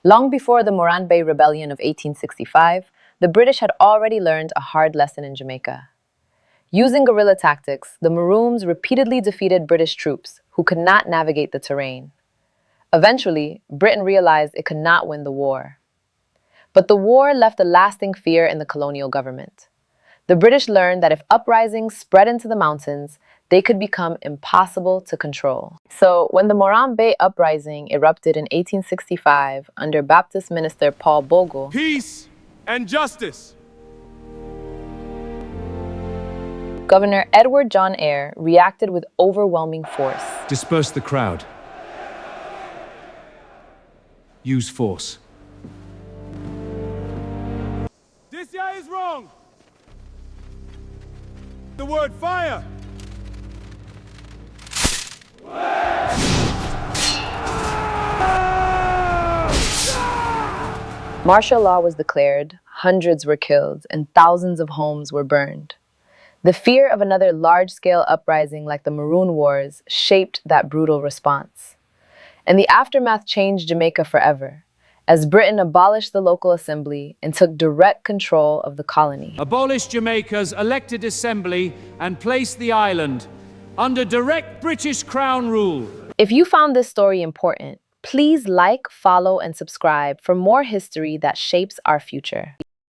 Long before the Morant Bay Rebellion of 1865, the British had already learned a hard lesson in Jamaica. Using guerrilla tactics, the Maroons repeatedly defeated British troops who could not navigate the terrain. Eventually, Britain realized it could not win the war. But the war left a lasting fear in the colonial government. The British learned that if uprisings spread into the mountains, they could become impossible to control. So, when the Morant Bay uprising erupted in 1865 under Baptist minister Paul Bogle, peace and justice. Governor Edward John Eyre reacted with overwhelming force. Disperse the crowd. Use force. This guy is wrong. The word fire. Martial law was declared, hundreds were killed, and thousands of homes were burned. The fear of another large-scale uprising like the Maroon Wars shaped that brutal response. And the aftermath changed Jamaica forever, as Britain abolished the local assembly and took direct control of the colony. Abolish Jamaica's elected assembly and place the island under direct British Crown rule. If you found this story important, please like, follow, and subscribe for more history that shapes our future.